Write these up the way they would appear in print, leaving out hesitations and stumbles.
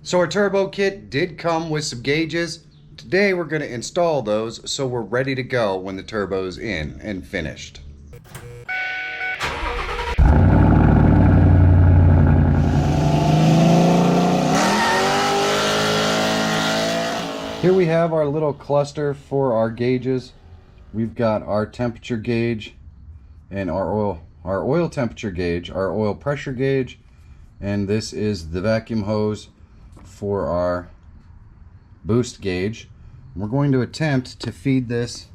So our turbo kit did come with some gauges. Today we're going to install those so we're ready to go when the turbo's in and finished. Here we have our little cluster for our gauges. We've got our temperature gauge and our oil temperature gauge, our oil pressure gauge, and this is the vacuum hose for our boost gauge. We're going to attempt to feed this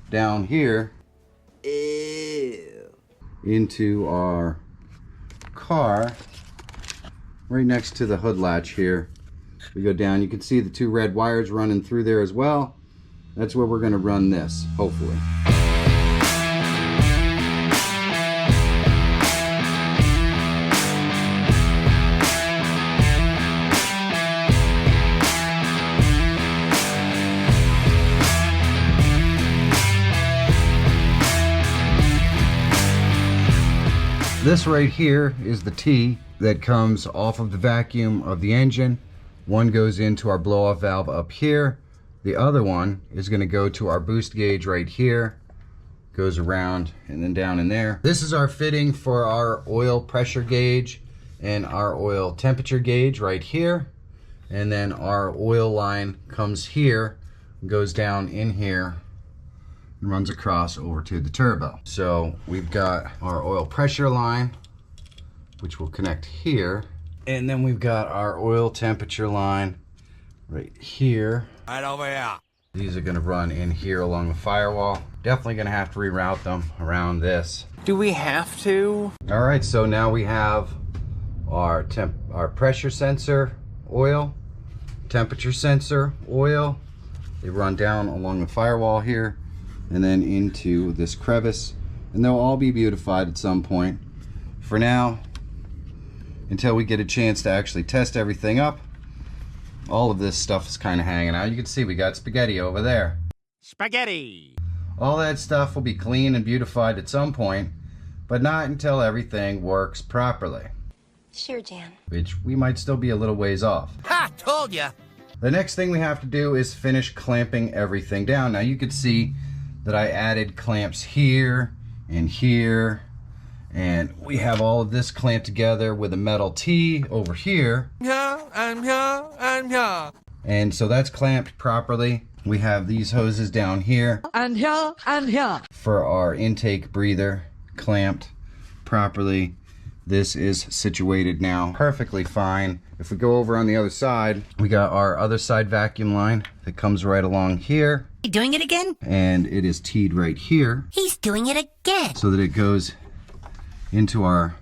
down here into our car right next to the hood latch here. We go down, you can see the two red wires running through there as well. That's where we're going to run this, hopefully. This right here is the T that comes off of the vacuum of the engine. One goes into our blow-off valve up here. The other one is going to go to our boost gauge right here. Goes around and then down in there. This is our fitting for our oil pressure gauge and our oil temperature gauge right here. And then our oil line comes here, goes down in here, and runs across over to the turbo. So we've got our oil pressure line, which will connect here. And then we've got our oil temperature line right here. Right over here. These are gonna run in here along the firewall. Definitely gonna have to reroute them around this. Do we have to? All right, so now we have our pressure sensor oil, temperature sensor oil. They run down along the firewall here and then into this crevice, and they'll all be beautified at some point. For now, until we get a chance to actually test everything up, all of this stuff is kind of hanging out. You can see we got spaghetti over there. Spaghetti! All that stuff will be clean and beautified at some point, but not until everything works properly. Sure, Jan. Which we might still be a little ways off. Ha! Told ya! The next thing we have to do is finish clamping everything down. Now you can see that I added clamps here and here, and we have all of this clamped together with a metal T over here. Yeah, I'm here, I'm here. And so that's clamped properly. We have these hoses down here. And here, and here. For our intake breather clamped properly. This is situated now perfectly fine. If we go over on the other side, we got our other side vacuum line that comes right along here. You doing it again? And it is teed right here. He's doing it again. So that it goes into our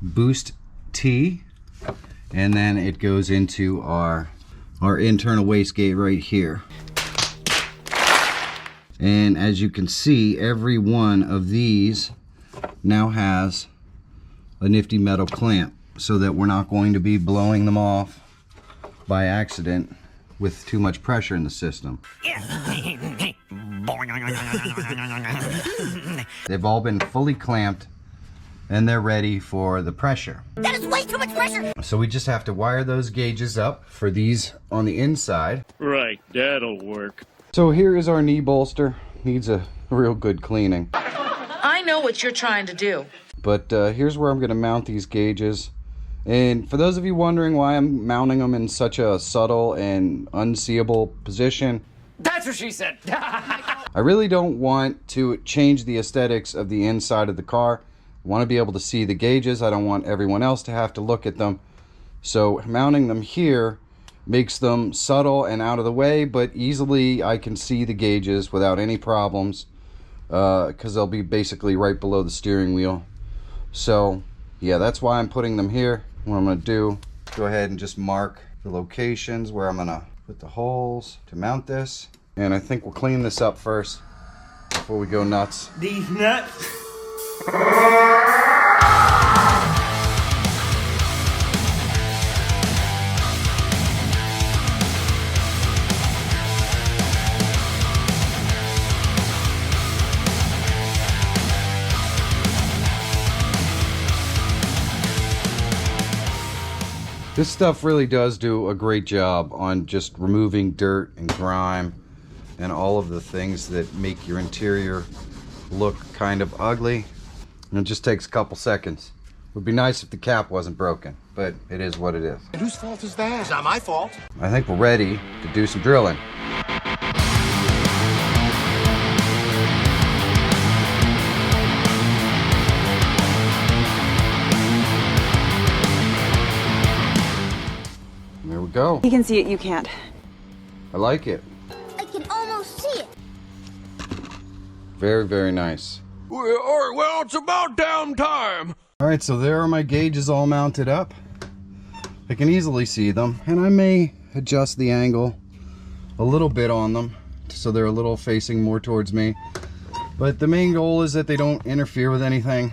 boost T, and then it goes into our internal wastegate right here. And as you can see, every one of these now has a nifty metal clamp so that we're not going to be blowing them off by accident with too much pressure in the system. They've all been fully clamped and they're ready for the pressure. That is way too much pressure. So we just have to wire those gauges up for these on the inside. Right, that'll work. So here is our knee bolster. Needs a real good cleaning. I know what you're trying to do. But here's where I'm going to mount these gauges. And for those of you wondering why I'm mounting them in such a subtle and unseeable position, That's what she said. I really don't want to change the aesthetics of the inside of the car. I want to be able to see the gauges. I don't want everyone else to have to look at them. So mounting them here makes them subtle and out of the way, but easily I can see the gauges without any problems, because they'll be basically right below the steering wheel. So yeah, that's why I'm putting them here. What I'm going to do, go ahead and just mark the locations where I'm going to put the holes to mount this. And I think we'll clean this up first before we go nuts. These nuts? This stuff really does do a great job on just removing dirt and grime and all of the things that make your interior look kind of ugly. And it just takes a couple seconds. It would be nice if the cap wasn't broken, but it is what it is. And whose fault is that? It's not my fault. I think we're ready to do some drilling. There we go. He can see it, you can't. I like it. I can almost see it. Very, very nice. Well, it's about damn time. Alright, so there are my gauges all mounted up. I can easily see them, and I may adjust the angle a little bit on them so they're a little facing more towards me. But the main goal is that they don't interfere with anything,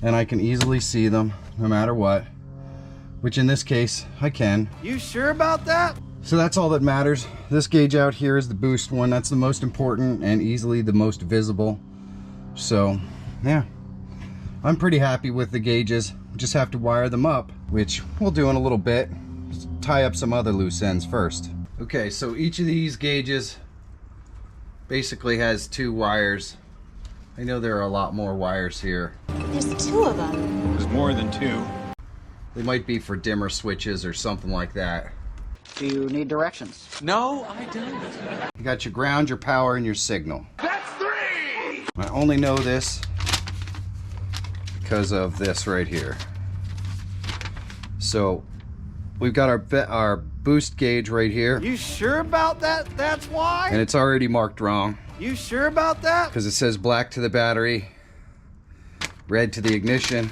and I can easily see them no matter what, which in this case I can. You sure about that? So that's all that matters. This gauge out here is the boost one. That's the most important and easily the most visible. So yeah, I'm pretty happy with the gauges. Just have to wire them up, which we'll do in a little bit. Just tie up some other loose ends first. Okay, so each of these gauges basically has 2 wires. I know there are a lot more wires here. There's 2 of them. There's more than 2. They might be for dimmer switches or something like that. Do you need directions? No, I don't. You got your ground, your power, and your signal. That's 3! I only know this because of this right here. So we've got our boost gauge right here, You sure about that? That's why? and it's already marked wrong You sure about that? because it says black to the battery, red to the ignition.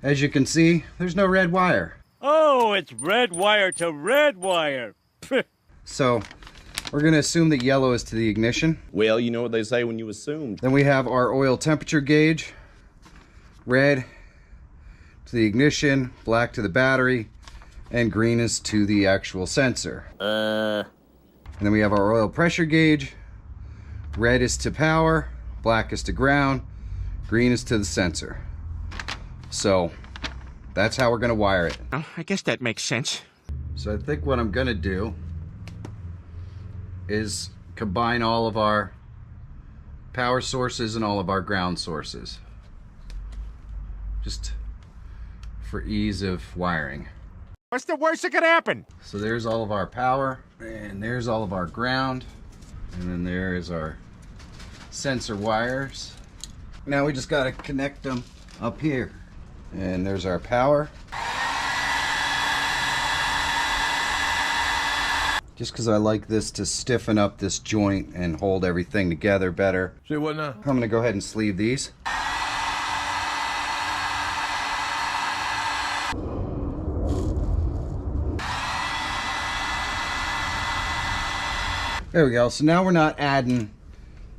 As you can see, there's no red wire. Oh, it's red wire to red wire. So we're going to assume that yellow is to the ignition. Well, you know what they say when you assume. Then we have our oil temperature gauge, red to the ignition, black to the battery, and green is to the actual sensor. And then we have our oil pressure gauge. Red is to power, black is to ground, green is to the sensor. So that's how we're going to wire it. I guess that makes sense. So I think what I'm going to do is combine all of our power sources and all of our ground sources, just for ease of wiring. What's the worst that could happen? So there's all of our power, and there's all of our ground, and then there is our sensor wires. Now we just got to connect them up here. And there's our power. Just because I like this to stiffen up this joint and hold everything together better. Say what now? I'm going to go ahead and sleeve these. There we go. So now we're not adding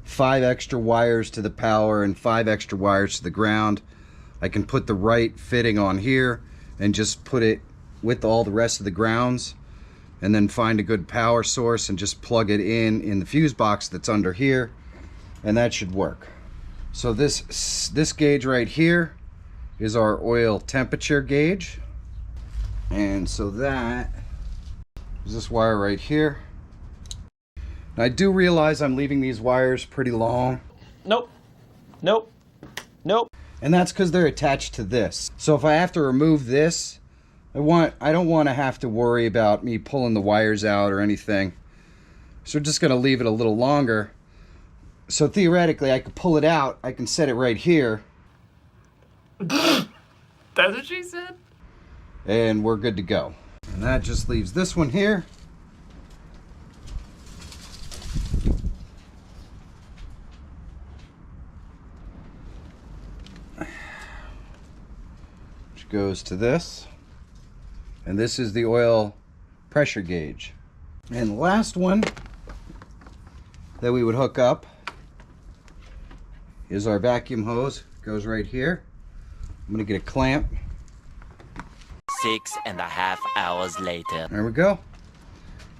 5 extra wires to the power and 5 extra wires to the ground. I can put the right fitting on here and just put it with all the rest of the grounds, and then find a good power source and just plug it in the fuse box that's under here, and that should work. So this gauge right here is our oil temperature gauge, and so that is this wire right here. Now I do realize I'm leaving these wires pretty long. Nope. Nope. Nope. And that's because they're attached to this. So if I have to remove this, I don't want to have to worry about me pulling the wires out or anything. So we're just going to leave it a little longer. So theoretically, I could pull it out. I can set it right here. That's what she said? And we're good to go. And that just leaves this one here. Goes to this, and this is the oil pressure gauge. And the last one that we would hook up is our vacuum hose. Goes right here. I'm gonna get a clamp. 6.5 hours later. There we go.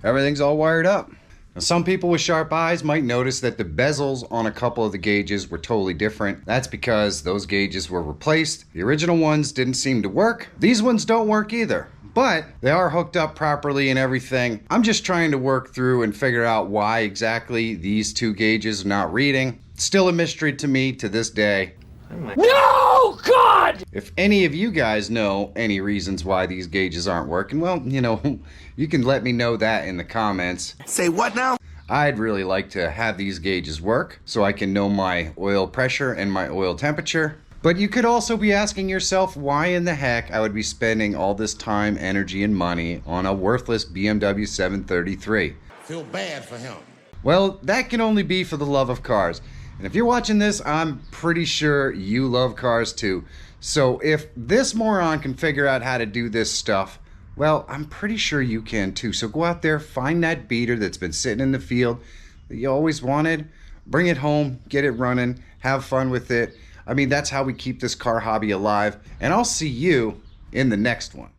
Everything's all wired up. Now, some people with sharp eyes might notice that the bezels on a couple of the gauges were totally different. That's because those gauges were replaced. The original ones didn't seem to work. These ones don't work either, but they are hooked up properly and everything. I'm just trying to work through and figure out why exactly these two gauges are not reading. Still a mystery to me to this day. No, God! If any of you guys know any reasons why these gauges aren't working, well, you know, you can let me know that in the comments. Say what now? I'd really like to have these gauges work so I can know my oil pressure and my oil temperature. But you could also be asking yourself why in the heck I would be spending all this time, energy, and money on a worthless BMW 733. Feel bad for him. Well, that can only be for the love of cars. And if you're watching this, I'm pretty sure you love cars too. So if this moron can figure out how to do this stuff, well, I'm pretty sure you can too. So go out there, find that beater that's been sitting in the field that you always wanted, bring it home, get it running, have fun with it. I mean, that's how we keep this car hobby alive. And I'll see you in the next one.